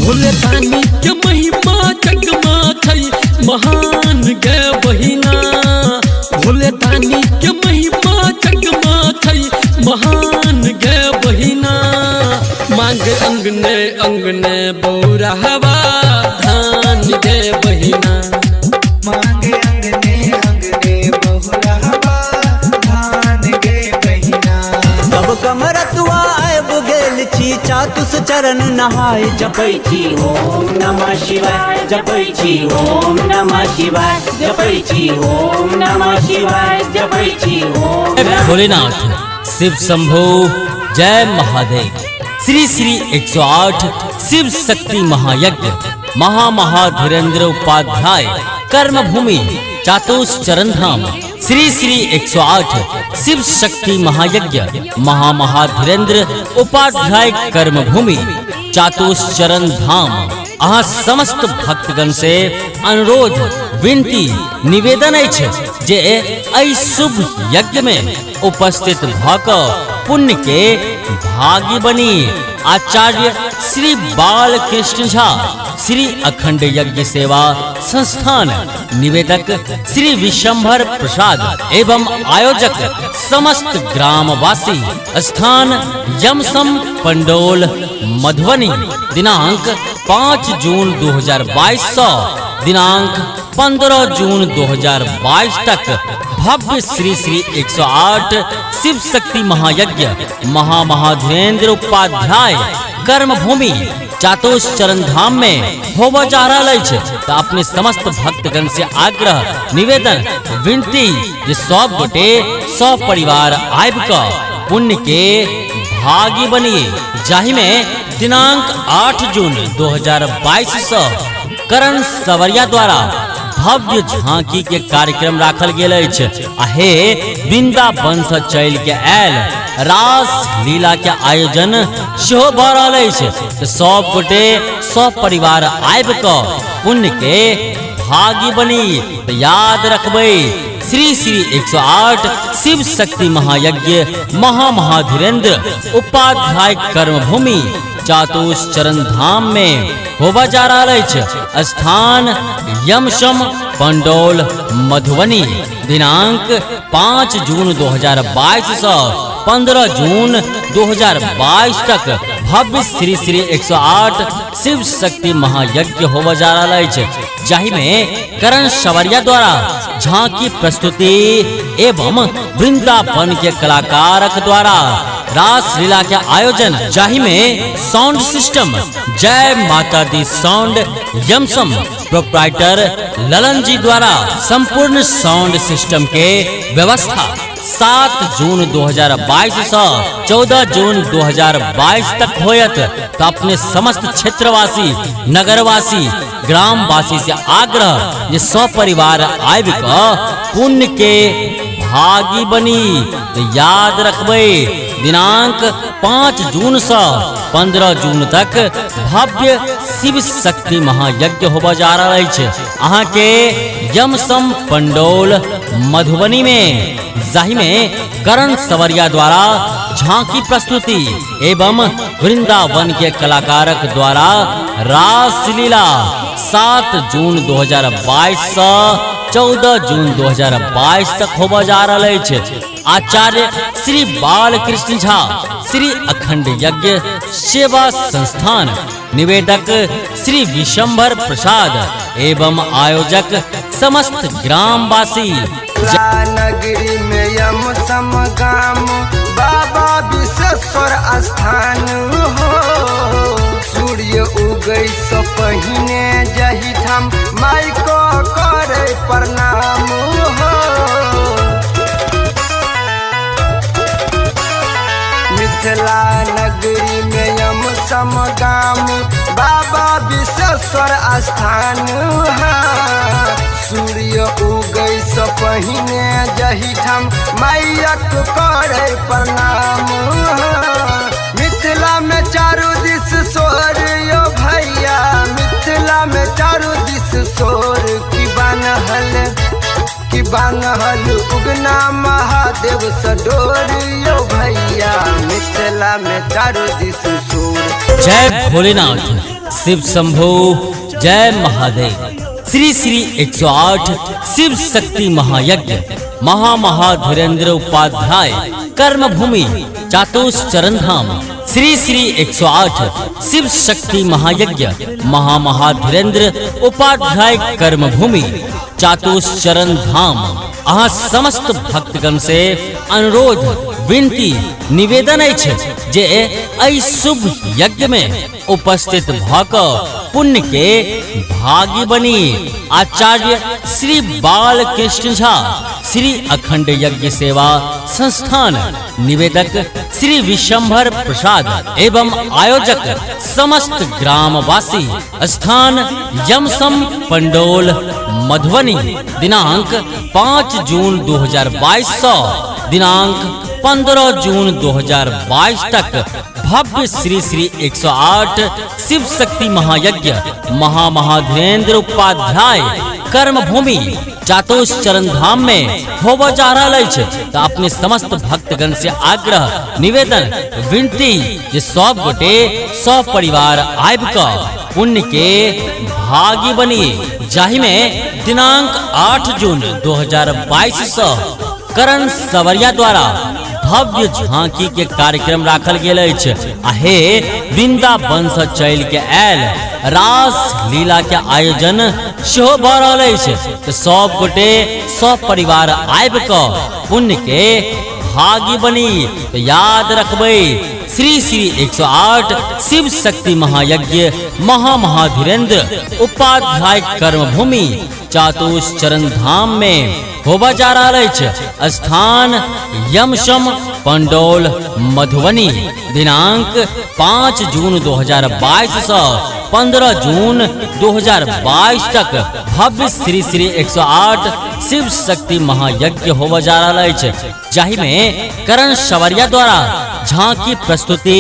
भोले दानी के महिमा जगमा थई महान गे बहिना। भोले दानी के महिमा जगमा थई महान गे बहिना। मांगे अंगने अंगने बौरा हवा धान गे बहिना। मांगे अंगने अंगने बौरा हवा धान गे बहिना। अब कमरतुआ आब गेल छी चातुस चरण नहाय जपै छी ओम नमः शिवाय जपै छी ओम नमः शिवाय जपै छी ओम नमः शिवाय जपै छी ओम। भोलेनाथ शिव शंभो जय महादेव। श्री श्री 108 शिव शक्ति महायज्ञ महामहाधीरेन्द्र उपाध्याय कर्मभूमि चातुस चरण धाम। श्री श्री 108 शिव शक्ति महायज्ञ महामहाधीरेन्द्र उपाध्याय कर्मभूमि चातुस चरण धाम। अहाँ समस्त भक्तगण से अनुरोध विनती निवेदन अछि जे एहि शुभ यज्ञ में उपस्थित भऽ पुण्य के भागी बनी। आचार्य श्री बालकृष्ण झा श्री अखंड यज्ञ सेवा संस्थान निवेदक श्री विशंभर प्रसाद एवं आयोजक समस्त ग्रामवासी स्थान यमसम पंडोल मधुबनी। दिनांक 5 जून 2022 से दिनांक 15 जून 2022 तक भव्य श्री श्री 108 शिव शक्ति महायज्ञ महामहाधीरेन्द्र उपाध्याय कर्मभूमि चातुस चरण धाम में होबो जा रहा है। तो अपने समस्त भक्तगण से आग्रह निवेदन विनती जे सब गोटे सब परिवार आबि कऽ पुण्य के भागी बनिए। जाहि में दिनांक 8 जून 2022 से करण सवरिया द्वारा भव्य झांकी के कार्यक्रम राखल गेल अछि। आहे वृंदावन से चल के आयल रास लीला के आयोजन सेहो भऽ रहल अछि। तो सब गोटे सब परिवार आबि कऽ पुण्य के भागी बनी। तो याद रखबै श्री श्री 108 शिव शक्ति महायज्ञ महामहाधीरेन्द्र उपाध्याय कर्मभूमि चातुस चरण धाम में होबा जा रहा है। स्थान यमसम पंडोल मधुबनी। दिनांक 5 जून 2022 से 15 जून 2022 तक भव्य श्री श्री 108 शिव शक्ति महायज्ञ होबा जा रहा है। जाहि में करण सवरिया द्वारा झांकी प्रस्तुति एवं वृंदावन के कलाकारक द्वारा रास लीला के आयोजन। जाहि में साउंड सिस्टम जय माता दी साउंड यमसम प्रोप्राइटर ललन जी द्वारा संपूर्ण साउंड सिस्टम के व्यवस्था 7 जून 2022 से 14 जून 2022 तक होयत। तो अपने समस्त क्षेत्रवासी नगरवासी ग्रामवासी से आग्रह जे सब परिवार आबि कऽ पुण्य के भागी बनी। तो याद रखबै दिनांक 5 जून से 15 जून तक भव्य शिव शक्ति महायज्ञ होबा जा रहा है। अहाँ के यमसम पंडोल मधुबनी में जाहि में करण सवरिया द्वारा झांकी प्रस्तुति एवं वृंदावन के कलाकारक द्वारा रास लीला 7 जून 2022 से 14 जून 2022 तक होबा जा रहा है। आचार्य श्री बालकृष्ण झा श्री अखंड यज्ञ सेवा संस्थान निवेदक श्री विशंभर प्रसाद एवं आयोजक समस्त ग्रामवासी। नगरी में यमसम गाम बाबा विश्वेश्वर स्थान हो। सूर्य उगै से पहिने जही ठाम माई को करे प्रणाम हो। मिथिला नगरी में यमसम गाम बाबा विश्वेश्वर स्थान है। सूर्य उगै से पहिने जही ठाम माइक करे प्रणाम। मिथिला में चारू दिस सोर यो भैया। मिथिला में चारू दिस सोर की बान्हल उगना महादेव सडोर यो भैया। मिथिला में चारू दिस सोर। जय भोलेनाथ शिव शंभो जय महादेव। श्री श्री 108 शिव शक्ति महायज्ञ महामहाधीरेन्द्र उपाध्याय कर्म भूमि चातुश्चरण धाम। श्री श्री 108 शिव शक्ति महायज्ञ महामहाधीरेन्द्र उपाध्याय कर्म भूमि चातुश्चरण धाम। अहाँ समस्त भक्तगण से अनुरोध विनती निवेदन अछि जे एहि शुभ यज्ञ में उपस्थित भ क पुण्य के भागी बनी। आचार्य श्री बालकृष्ण झा श्री अखंड यज्ञ सेवा संस्थान निवेदक श्री विशंभर प्रसाद एवं आयोजक समस्त ग्रामवासी स्थान यमसम पंडोल मधुबनी दिनांक 5 जून 2022 से दिनांक 15 जून 2022 तक भव्य श्री श्री 108 शिव शक्ति महायज्ञ महामहाधीरेन्द्र उपाध्याय कर्म भूमि चातुश्चरण धाम में होब जा रहा है। तो अपने समस्त भक्तगण से आग्रह निवेदन विनती जे सब गोटे सब परिवार आबि क पुण्य के भागी बनिए। जाहि में दिनांक 8 जून 2022 से करण सवरिया द्वारा भव्य झांकी के कार्यक्रम राखल गेल अछि। आहे वृंदावन से चल के आयल रास लीला के आयोजन सेहो भ रहल अछि। तो सब गोटे सब परिवार आबि क पुण्य के भागी बनी। तो याद रखबै श्री श्री 108 शिव शक्ति महायज्ञ महामहाधीरेन्द्र उपाध्याय कर्म भूमि चातुश्चरण धाम में होबा जा रहा है। स्थान यमसम पंडोल मधुबनी दिनांक 5 जून 2022 से 15 जून 2022 तक भव्य श्री श्री 108 शिव शक्ति महायज्ञ होबा जा रहा है। जाहि में करण सवरिया द्वारा झांकी प्रस्तुति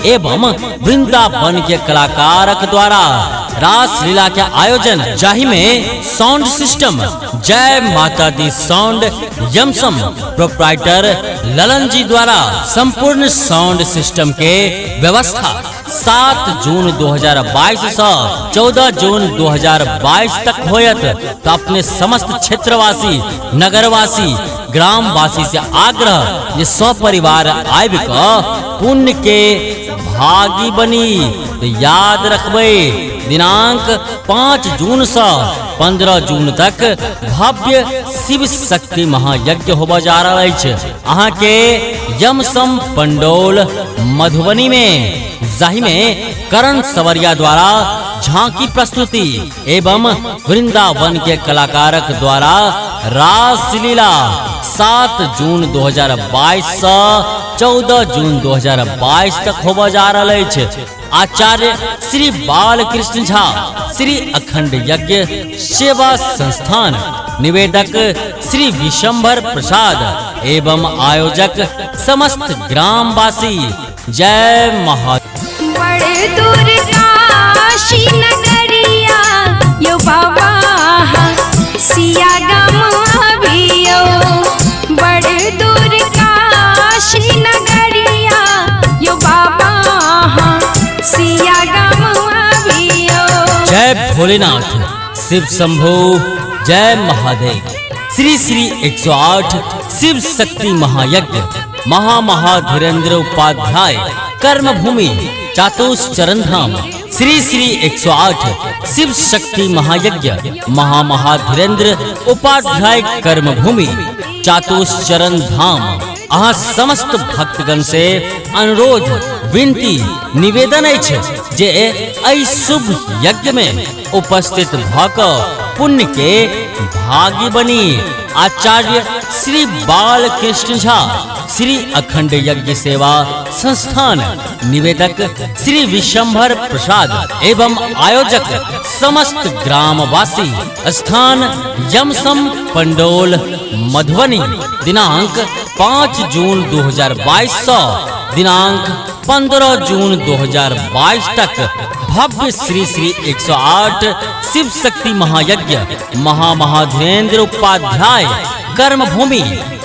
एवं वृंदावन के कलाकारक द्वारा रास लीला के आयोजन। जाहि में साउंड सिस्टम जय माता दी साउंड यमसम प्रोप्राइटर ललन जी द्वारा संपूर्ण साउंड सिस्टम के व्यवस्था 7 जून 2022 से 14 जून 2022 तक होयत। तो अपने समस्त क्षेत्रवासी नगरवासी ग्रामवासी से आग्रह ये सब परिवार आबि क पुण्य के भागी बनी। तो याद रखबै दिनांक 5 जून से 15 जून तक भव्य शिव शक्ति महायज्ञ होबा जा रहा है। अहाँ के यमसम पंडोल मधुबनी में जाहि में करण सवरिया द्वारा झांकी प्रस्तुति एवं वृंदावन के कलाकारक द्वारा रास लीला 7 जून 2022 से 14 जून 2022 तक होबा जा रहा है। आचार्य श्री बालकृष्ण झा श्री अखंड यज्ञ सेवा संस्थान निवेदक श्री विशंभर प्रसाद एवं आयोजक समस्त ग्रामवासी जय महा। बड़े दूर काशी नगरिया यो बाबा सिया गमावियो। बड़े दूर काशी नगरिया यो बाबा सिया गमावियो। जय भोलेनाथ शिव शंभो जय महादेव। श्री श्री 108 शिव शक्ति महायज्ञ महामहाधीरेन्द्र उपाध्याय कर्म भूमि चातुश्चरण धाम। श्री श्री 108 शिव शक्ति महायज्ञ महामहाधीरेन्द्र उपाध्याय कर्म भूमि चातुश्चरण धाम। अहाँ समस्त भक्तगण से अनुरोध विनती निवेदन अछि जे एहि शुभ यज्ञ में उपस्थित भ क पुण्य के भागी बनी। आचार्य श्री बालकृष्ण झा श्री अखंड यज्ञ सेवा संस्थान निवेदक श्री विशंभर प्रसाद एवं आयोजक समस्त ग्रामवासी स्थान यमसम पंडोल मधुबनी दिनांक 5 जून 2022 से दिनांक 15 जून 2022 तक भव्य श्री श्री 108 शिव शक्ति महायज्ञ महामहाधीरेन्द्र उपाध्याय कर्म भूमि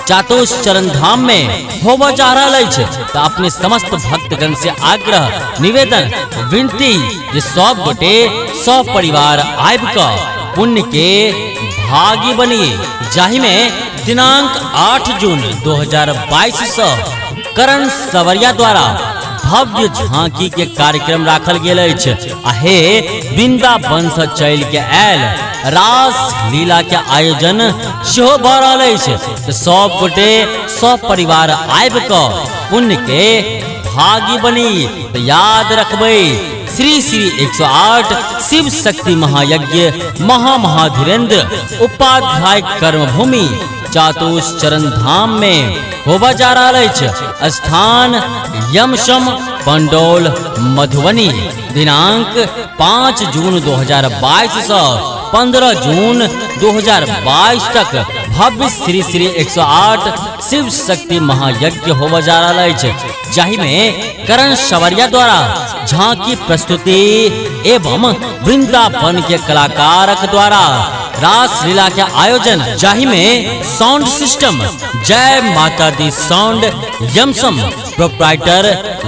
चातुश्चरण धाम में होबा जा रहा है। तो अपने समस्त भक्त भक्तगण से आग्रह निवेदन विनती जे सब गोटे सब परिवार आबि कऽ पुण्य के भागी बनिए, जाहि में दिनांक 8 जून 2022 से करण सवरिया द्वारा भव्य झांकी के कार्यक्रम राखल गेल अछि। हे वृंदावन से चल के आयल रास लीला के आयोजन सेहो भऽ रहल अछि। सब गोटे सब परिवार आबि कऽ पुण्य के भागी बनी। तो याद रखबै श्री श्री 108 शिव शक्ति महायज्ञ महामहाधीरेन्द्र उपाध्याय कर्मभूमि चातुश्चरण धाम में होबा जा रहा है। स्थान यमसम पंडोल मधुबनी। दिनांक 5 जून 2022 से 15 जून 2022 तक भव्य श्री श्री 108 शिव शक्ति महायज्ञ होबा जा रहा है, जाहि में करण सवरिया द्वारा झांकी प्रस्तुति एवं वृंदावन के कलाकारक द्वारा रास लीला के आयोजन, जाहि में साउंड सिस्टम जय माता दी साउंड यमसम प्रोप्राइटर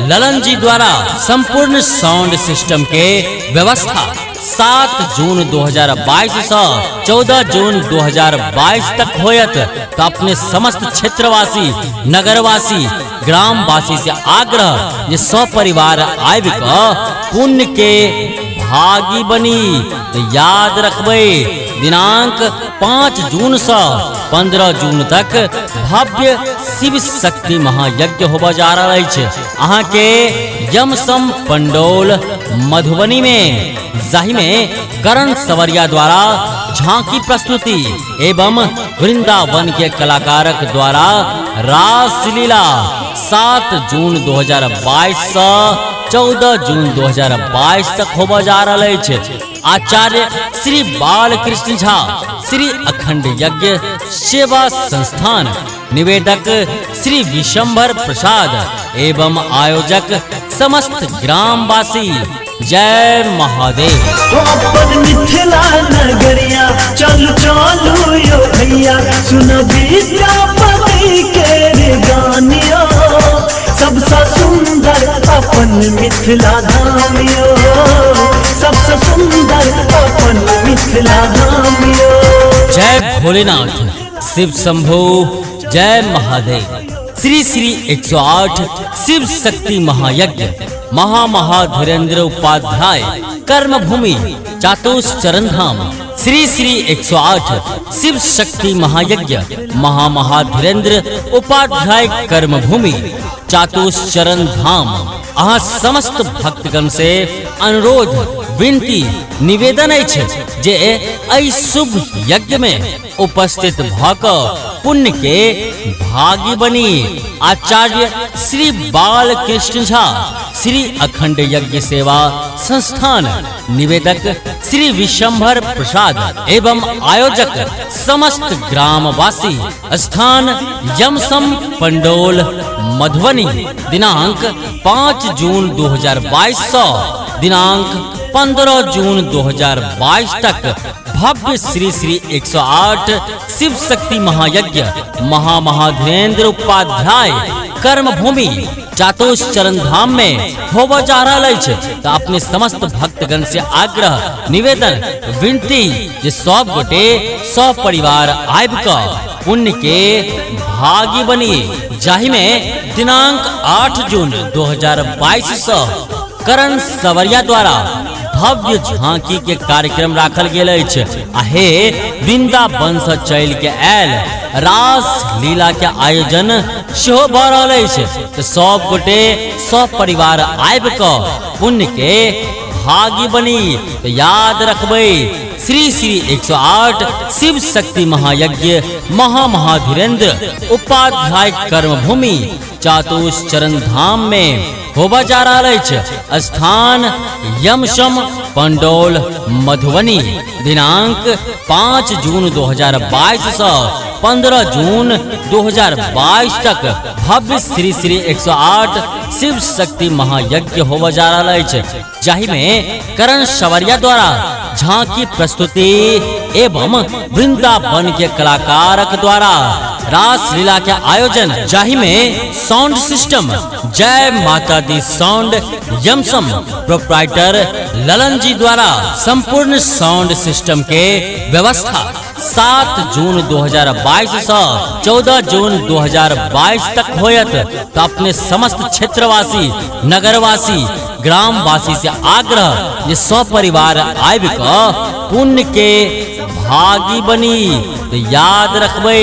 ललन जी द्वारा संपूर्ण साउंड सिस्टम के व्यवस्था 7 जून 2022 से 14 जून 2022 तक होयत। तो अपने समस्त क्षेत्रवासी नगरवासी ग्रामवासी से आग्रह जे सब परिवार आबि कऽ पुण्य के भागी बनी। तो याद रखबै दिनांक 5 जून से 15 जून तक भव्य शिव शक्ति महायज्ञ होबा जा रहा है अहाँ के यमसम पंडोल मधुबनी में, जाहि में करण सवरिया द्वारा झांकी प्रस्तुति एवं वृंदावन के कलाकारक द्वारा रास लीला 7 जून 2022 से 14 जून 2022 तक होबा जा रहा है। आचार्य श्री बालकृष्ण झा श्री अखंड यज्ञ सेवा संस्थान, निवेदक श्री विशंभर प्रसाद एवं आयोजक समस्त ग्रामवासी। जय महादेव। अपन मिथिला नगरिया चलू चलू यो भैया, सुन विद्यापति के रे गानियो, सबसे सुंदर अपन मिथिला धाम यो, सबसे सुंदर अपन मिथिला धाम यो। जय भोलेनाथ शिव शंभो। जय महादेव। श्री श्री 108 शिव शक्ति महायज्ञ महामहाधीरेन्द्र उपाध्याय कर्मभूमि चातुश्चरण धाम। श्री श्री 108 शिव शक्ति महायज्ञ महामहाधीरेन्द्र उपाध्याय कर्मभूमि चातुश्चरण धाम। अहाँ समस्त भक्तगण से अनुरोध विनती निवेदन अछि जे एहि शुभ यज्ञ में उपस्थित भ कऽ पुण्य के भागी बनी। आचार्य श्री बालकृष्ण झा श्री अखंड यज्ञ सेवा संस्थान, निवेदक श्री विशंभर प्रसाद एवं आयोजक समस्त ग्रामवासी। स्थान यमसम पंडोल मधुबनी। दिनांक 5 जून 2022 से दिनांक 15 जून 2022 तक भव्य श्री श्री 108 शिव शक्ति महायज्ञ महामहाधीरेन्द्र उपाध्याय कर्मभूमि चातुश्चरण धाम में होबा जा रहा है। तो अपने समस्त भक्तगण से आग्रह निवेदन विनती जे सब गोटे सब परिवार आबि कऽ पुण्य के भागी बनिए, जाहि में दिनांक 8 जून 2022 से करण सवरिया द्वारा भव्य झांकी के कार्यक्रम राखल गेल अछि। हे वृंदावन से चल के आयल रास लीला के आयोजन सेहो भऽ रहल अछि। तो सब गोटे सब परिवार आबि कऽ पुण्य के भागी बनी। तो याद रखबै श्री श्री 108 शिव शक्ति महायज्ञ महामहाधीरेन्द्र उपाध्याय कर्मभूमि चातुश्चरण धाम में होबा जा रहा है। स्थान यमसम पंडोल मधुबनी। दिनांक 5 जून 2022 से 15 जून 2022 तक भव्य श्री श्री 108 शिव शक्ति महायज्ञ होबा जा रहा है, जाहि में करण सवरिया द्वारा झांकी प्रस्तुति एवं वृंदावन के कलाकारक द्वारा रास लीला के आयोजन, जाहि में साउंड सिस्टम जय माता दी साउंड यमसम प्रोप्राइटर ललन जी द्वारा संपूर्ण साउंड सिस्टम के व्यवस्था 7 जून 2022 से 14 जून 2022 तक होयत। तो अपने समस्त क्षेत्रवासी, नगरवासी, ग्रामवासी से आग्रह ये 100 परिवार आयब पुण्य के भागी बनी। तो याद रखबे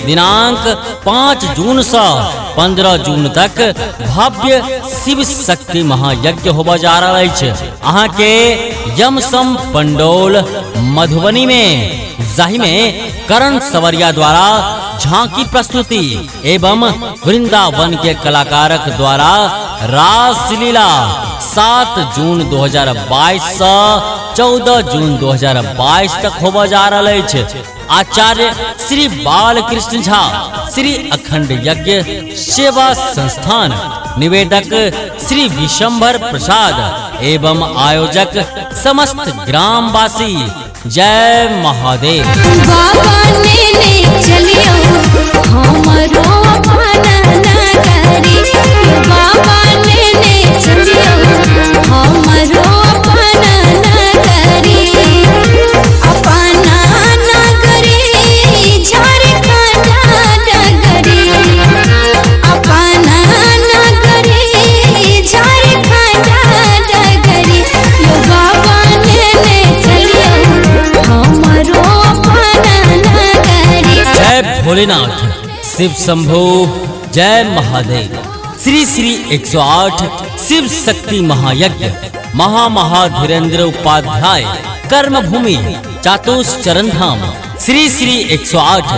दिनांक 5 जून से 15 जून तक भव्य शिव शक्ति महायज्ञ होबा जा रहा है अहाँ के यमसम पंडोल मधुबनी में, जाहि में करण सवरिया द्वारा झांकी प्रस्तुति एवं वृंदावन के कलाकारक द्वारा रास लीला 7 जून 2022 से 14 जून 2022 तक होबा जा रहा है। आचार्य श्री बालकृष्ण झा, श्री अखंड यज्ञ सेवा संस्थान, निवेदक श्री विशंभर प्रसाद एवं आयोजक समस्त ग्रामवासी। जय महादेव। बाबा ने चलियो हमरो अपना नगरी, बाबा ने चलियो हमरो अपना नगरी, अपना नगरी झारखंड नगरी, अपना नगरी झारखंड नगरी, यो बाबा ने चलियो हमरो अपना नगरी। जय भोलेनाथ, शिव शंभो, जय महादेव। श्री श्री 108 शिव शक्ति महायज्ञ महाधीरेन्द्र उपाध्याय कर्म भूमि चातुश्चरण धाम। श्री श्री 108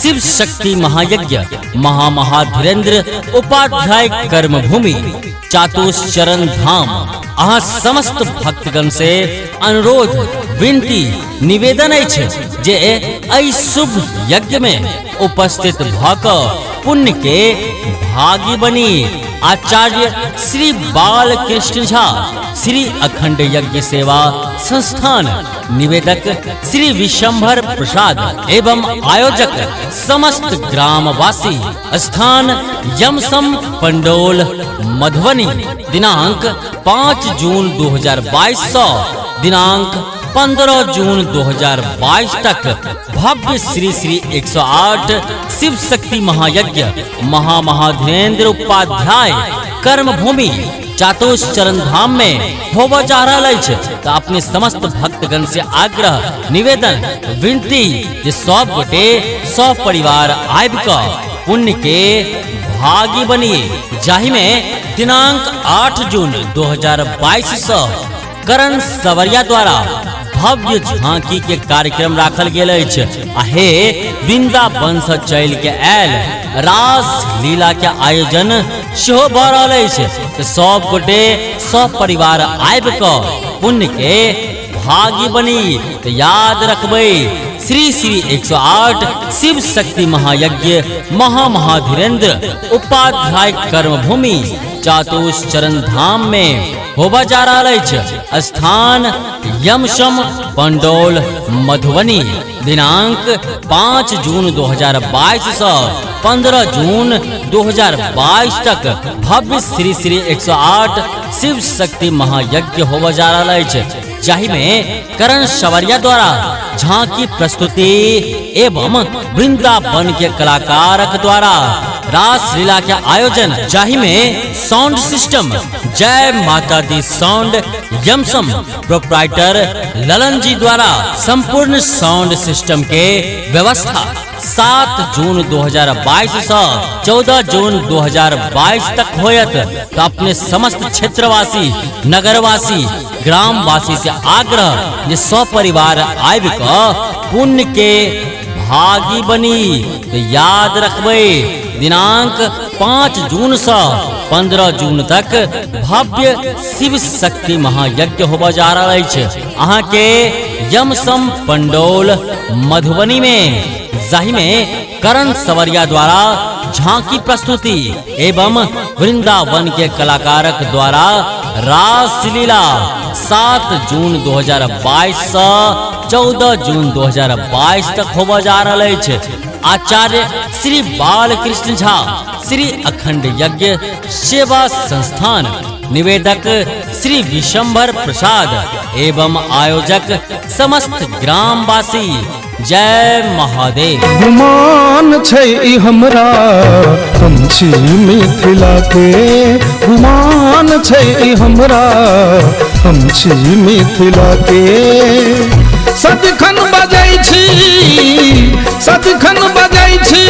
शिव शक्ति महायज्ञ महाधीरेन्द्र उपाध्याय कर्म भूमि चातुश्चरण धाम। अहाँ समस्त भक्तगण से अनुरोध, विनती, निवेदन अछि जे एहि शुभ यज्ञ में उपस्थित भक पुण्य के भागी बनी। आचार्य श्री बालकृष्ण झा, श्री अखंड यज्ञ सेवा संस्थान, निवेदक श्री विशंभर प्रसाद एवं आयोजक समस्त ग्रामवासी। स्थान यमसम पंडोल मधुबनी। दिनांक 5 जून 2022 से दिनांक 15 जून 2022 तक भव्य श्री श्री 108 शिव शक्ति महायज्ञ महाधीरेन्द्र उपाध्याय कर्म भूमि चातुश्चरण धाम में होबा जा रहा है। तो अपने समस्त भक्तगण से आग्रह, निवेदन, विनती जे सब गोटे 100 परिवार आयब पुण्य के भागी बनिए। जाहि में दिनांक 8 जून 2022 से करण सवरिया द्वारा भव्य झांकी के कार्यक्रम राखल गेल अछि। आहे वृंदावन से चल के आयल रास लीला के आयोजन सेहो भ रहल अछि। सब गोटे 100 परिवार आबि क पुण्य के भागी बनी। तो याद रखबे श्री श्री 108 शिव शक्ति महायज्ञ महाधीरेन्द्र उपाध्याय कर्म भूमि चातुश्चरण धाम में होबा जा रहा है। स्थान यमसम पंडोल मधुबनी। दिनांक 5 जून 2022 से 15 जून 2022 तक भव्य श्री श्री 108 शिव शक्ति महायज्ञ होबा जा रहा है। जाहि में करण सवरिया द्वारा झांकी प्रस्तुति एवं वृंदावन के कलाकारक द्वारा रास लीला के आयोजन, जाहि में साउंड सिस्टम जय माता दी साउंड यमसम प्रोप्राइटर ललन जी द्वारा संपूर्ण साउंड सिस्टम के व्यवस्था 7 जून 2022 से 14 जून 2022 तक होयत। तो अपने समस्त क्षेत्रवासी, नगरवासी, ग्रामवासी से आग्रह ये 100 परिवार आयब पुण्य के भागी बनी। तो याद रखबे दिनांक 5 जून से 15 जून तक भव्य शिव शक्ति महायज्ञ होबा जा रहा है। अहाँ के यमसम पंडोल मधुबनी में, जाहि में करण सवरिया द्वारा झांकी प्रस्तुति एवं वृंदावन के कलाकारक द्वारा रास लीला 7 जून 2022 से 14 जून 2022 तक होबा जा रहा है। आचार्य श्री बालकृष्ण झा, श्री अखंड यज्ञ सेवा संस्थान, निवेदक श्री विशंभर प्रसाद एवं आयोजक समस्त ग्रामवासी। जय महादेव। गुमान छै ई हमरा हम छी मिथिला के, गुमान छै ई हमरा हम छी मिथिला के। सदिखन बजै छी, सदिखन बजै छी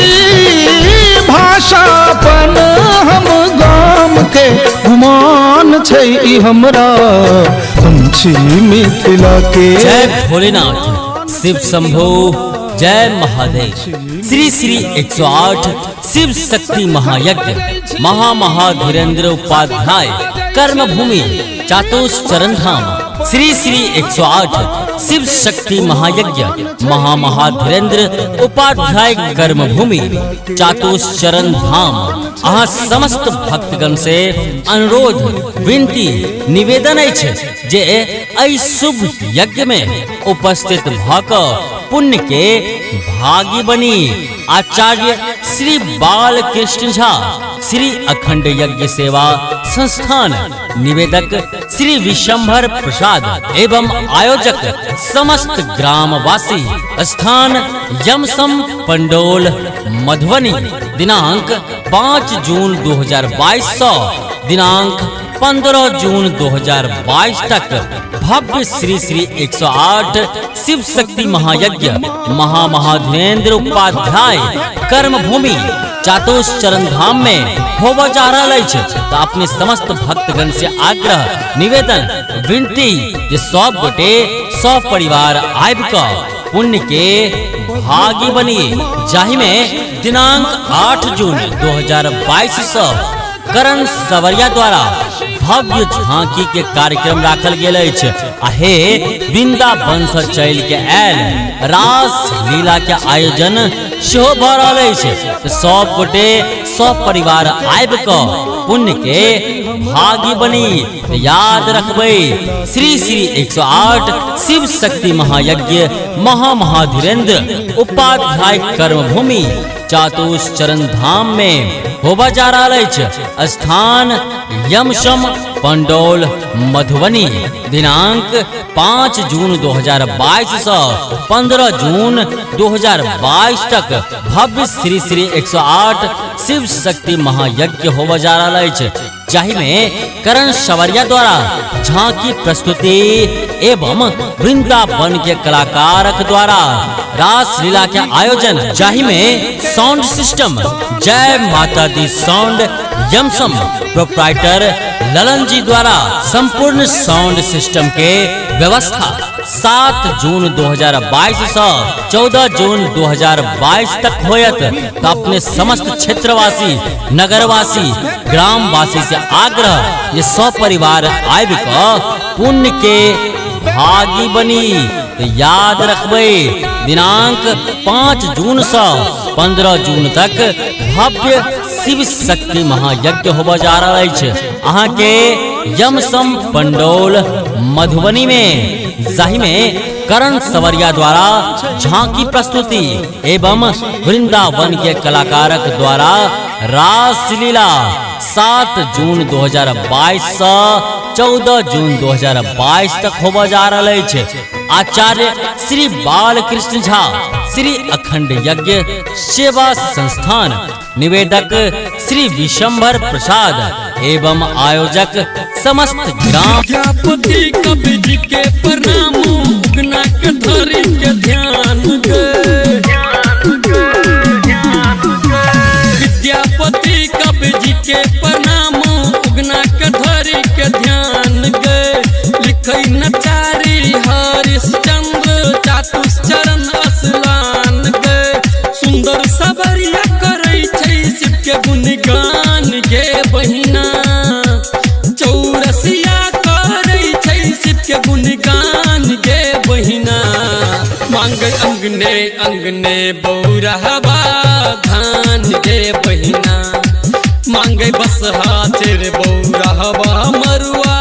भाषा अपन हम गाम के, गुमान छै ई हमरा हम छी मिथिला के। जय भोलेनाथ, शिव शंभो, जय महादेव। श्री श्री 108 शिव शक्ति महायज्ञ महामहाधीरेन्द्र उपाध्याय कर्मभूमि चातुश्चरण धाम। श्री श्री 108 शिव शक्ति महायज्ञ महामहाधीरेन्द्र उपाध्याय कर्मभूमि चातुश्चरण धाम। अहाँ समस्त भक्तगण से अनुरोध विनती निवेदन अछि जे एहि शुभ यज्ञ में उपस्थित भऽ कऽ पुण्य के भागी बनी। आचार्य श्री बालकृष्ण झा, श्री अखंड यज्ञ सेवा संस्थान, निवेदक श्री विशंभर प्रसाद एवं आयोजक समस्त ग्रामवासी। स्थान यमसम पंडोल मधुबनी। दिनांक 5 जून 2022 से दिनांक 15 जून 2022 तक भव्य श्री श्री 108 शिव शक्ति महायज्ञ महामहाधीरेन्द्र उपाध्याय कर्मभूमि चातुश्चरण धाम में होबा जा रहा है। तो अपने समस्त भक्तगण से आग्रह निवेदन विनती जे सब गोटे सब परिवार आबि कऽ पुण्य के भागी बनी। जाहि में दिनांक 8 जून 2022 से करण सवरिया द्वारा भव्य झांकी के कार्यक्रम राखल गेल अछि। हे वृंदावन से चल के आयल रास लीला के आयोजन सेहो भऽ रहल अछि। सब गोटे सब परिवार आबि कऽ पुण्य के भागी बनी। याद रखबै श्री श्री 108 शिव शक्ति महायज्ञ महामहाधीरेन्द्र उपाध्याय कर्मभूमि चातुश्चरण धाम में होबा जा रहा है। स्थान यमसम पंडोल मधुबनी। दिनांक 5 जून 2022 से 15 जून 2022 तक भव्य श्री श्री 108 शिव शक्ति महायज्ञ होबा जा रहा है। जाहि में करण सवरिया द्वारा झांकी प्रस्तुति एवं वृंदावन के कलाकारक द्वारा रास लीला के आयोजन। जाहि में साउंड सिस्टम जय माता दी साउंड यमसम प्रोप्राइटर ललन जी द्वारा संपूर्ण साउंड सिस्टम के व्यवस्था 7 जून 2022 से 14 जून 2022 तक होयत। तो अपने समस्त क्षेत्रवासी नगरवासी ग्रामवासी से आग्रह ये सब परिवार आबि कऽ पुण्य के भागी बनी। तो याद रखबै दिनांक 5 जून से 15 जून तक भव्य शिव शक्ति महायज्ञ होबा जा रहा है। अहाँ के यमसम पंडोल मधुबनी में जाहि में करण सवरिया द्वारा झांकी प्रस्तुति एवं वृंदावन के कलाकारक द्वारा रास लीला 7 जून 2022 से 14 जून 2022 तक होबा जा रहा है। आचार्य श्री बालकृष्ण झा, श्री अखंड यज्ञ सेवा संस्थान, निवेदक श्री विशंभर प्रसाद एवं आयोजक समस्त ग्राम। विद्यापति कवि जी के प्रणाम उगना के धरी के ध्यान दे। विद्यापति कवि जी के प्रणाम उगना के धरी के ध्यान गे। लिखै नचारी हरिश्चंद्र चातुश्चरण असलान गे। सुंदर सबरिया करै छै शिव के गुणगान गे बहिना। चौरसिया करै छै शिव के गुणगान गे बहिना। मांगे अंगने अंगने बौरहबा धान गे बहिना। मांगे बस हाथ बौरहबा मरुआ